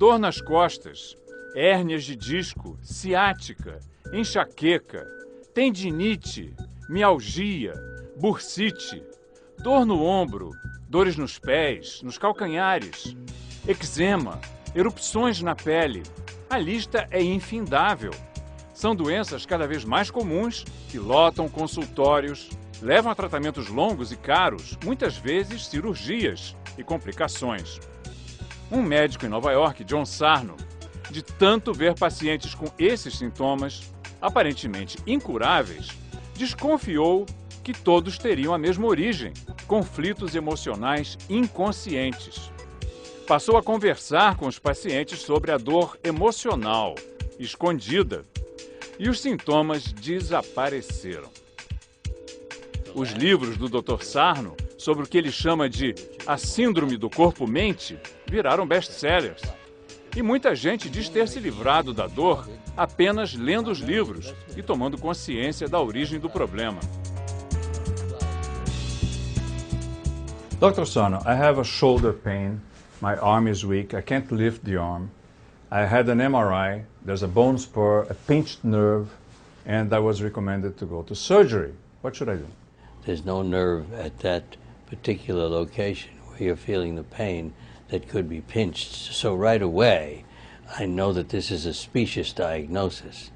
dor nas costas, hérnias de disco, ciática, enxaqueca, tendinite, mialgia, bursite, dor no ombro, dores nos pés, nos calcanhares, eczema, erupções na pele. A lista é infindável. São doenças cada vez mais comuns que lotam consultórios, levam a tratamentos longos e caros, muitas vezes cirurgias e complicações. Um médico em Nova York, John Sarno, de tanto ver pacientes com esses sintomas, aparentemente incuráveis, desconfiou que todos teriam a mesma origem, conflitos emocionais inconscientes. Passou a conversar com os pacientes sobre a dor emocional, escondida, e os sintomas desapareceram. Os livros do Dr. Sarno, sobre o que ele chama de a síndrome do corpo-mente, viraram best-sellers. E muita gente diz ter se livrado da dor apenas lendo os livros e tomando consciência da origem do problema. Dr. Sarno, I have a shoulder pain. My arm is weak. I can't lift the arm. I had an MRI. There's a bone spur, a pinched nerve, and I was recommended to go to surgery. What should I do? There's no nerve at that particular location where you're feeling the pain that could be pinched. So right away, I know that this is a specious diagnosis.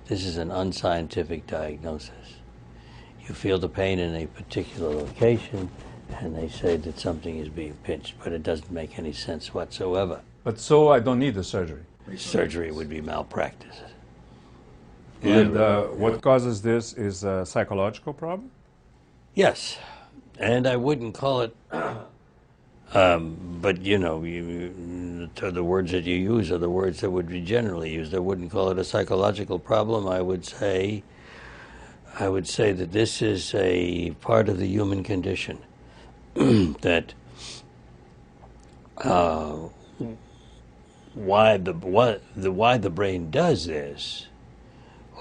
This is an unscientific diagnosis. You feel the pain in a particular location, and they say that something is being pinched, but it doesn't make any sense whatsoever. But so I don't need the surgery. Surgery would be malpractice. And what causes this is a psychological problem? Yes, and I wouldn't call it, but you know, the words that you use are the words that would be generally used. I wouldn't call it a psychological problem. I would say that this is a part of the human condition. That why the brain does this,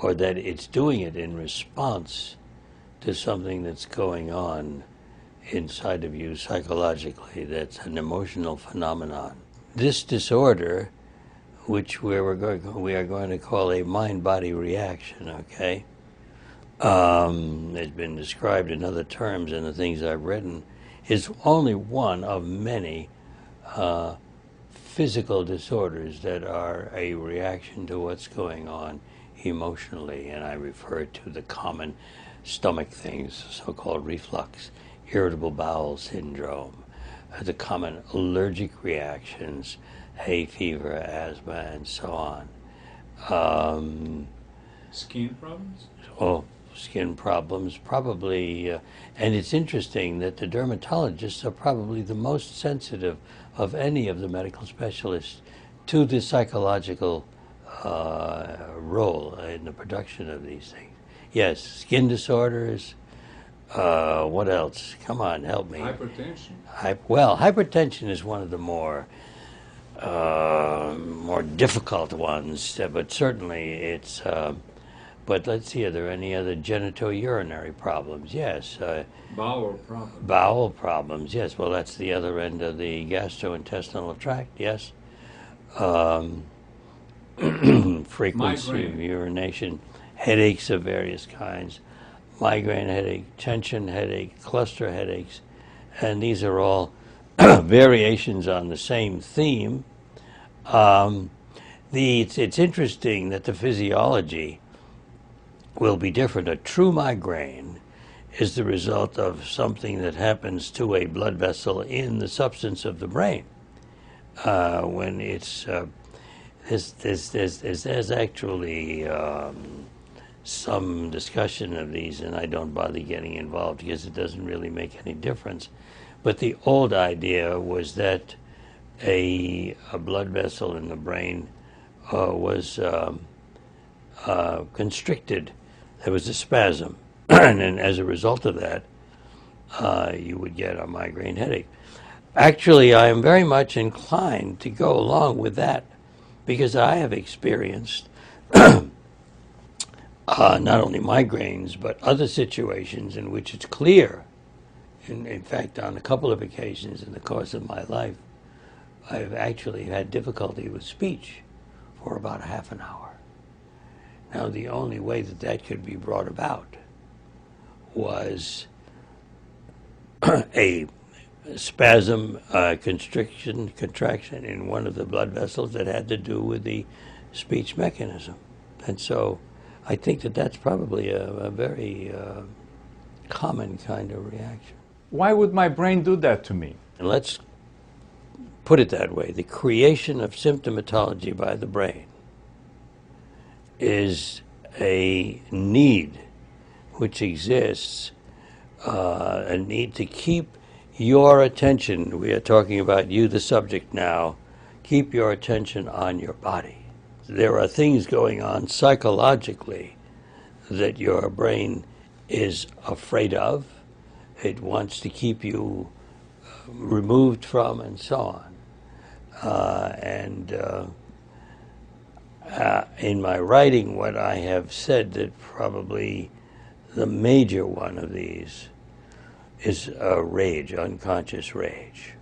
or that it's doing it in response to something that's going on inside of you psychologically, that's an emotional phenomenon. This disorder, which we are going to call a mind-body reaction, okay, has been described in other terms in the things I've written, is only one of many physical disorders that are a reaction to what's going on emotionally, and I refer to the common stomach things, so-called reflux, irritable bowel syndrome, the common allergic reactions, hay fever, asthma, and so on. Skin problems? Skin problems, probably, and it's interesting that the dermatologists are probably the most sensitive of any of the medical specialists to the psychological role in the production of these things. Yes, skin disorders. What else? Come on, help me. Hypertension. Hypertension is one of the more difficult ones, but certainly it's. But let's see, are there any other genitourinary problems? Yes. Bowel problems. Bowel problems, yes. Well, that's the other end of the gastrointestinal tract, yes. Frequency Migraine. of urination, headaches of various kinds, migraine headache, tension headache, cluster headaches, and these are all variations on the same theme. It's interesting that the physiology will be different. A true migraine is the result of something that happens to a blood vessel in the substance of the brain. When it's there's actually some discussion of these, and I don't bother getting involved because it doesn't really make any difference. But the old idea was that a blood vessel in the brain was constricted. There was a spasm, and then as a result of that, you would get a migraine headache. Actually, I am very much inclined to go along with that because I have experienced not only migraines, but other situations in which it's clear, in fact, on a couple of occasions in the course of my life, I've actually had difficulty with speech for about a half an hour. Now, the only way that that could be brought about was a spasm, constriction, contraction in one of the blood vessels that had to do with the speech mechanism. And so I think that that's probably a very common kind of reaction. Why would my brain do that to me? And let's put it that way. The creation of symptomatology by the brain is a need which exists, a need to keep your attention. We are talking about you, the subject now. Keep your attention on your body. There are things going on psychologically that your brain is afraid of. It wants to keep you removed from, and so on. In my writing, what I have said that probably the major one of these is rage, unconscious rage.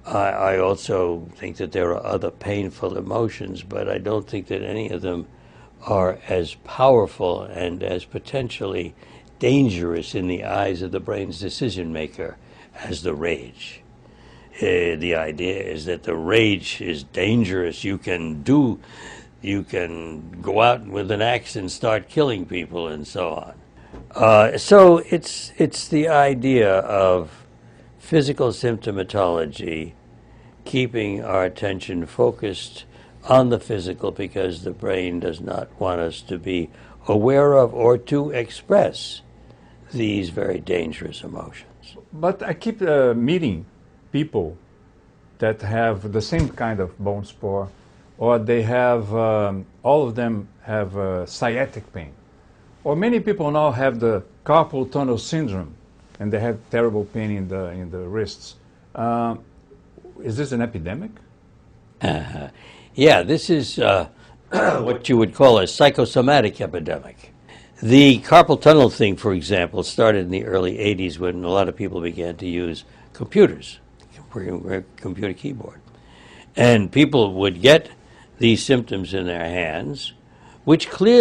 I also think that there are other painful emotions, but I don't think that any of them are as powerful and as potentially dangerous in the eyes of the brain's decision maker as the rage. The idea is that the rage is dangerous. You can go out with an axe and start killing people and so on. So it's the idea of physical symptomatology, keeping our attention focused on the physical because the brain does not want us to be aware of or to express these very dangerous emotions. But I keep meeting people that have the same kind of bone spur, or they have, all of them have sciatic pain. Or many people now have the carpal tunnel syndrome, and they have terrible pain in the wrists. Is this an epidemic? Yeah, this is what you would call a psychosomatic epidemic. The carpal tunnel thing, for example, started in the early 80s when a lot of people began to use computers, computer keyboard. And people would get these symptoms in their hands, which clearly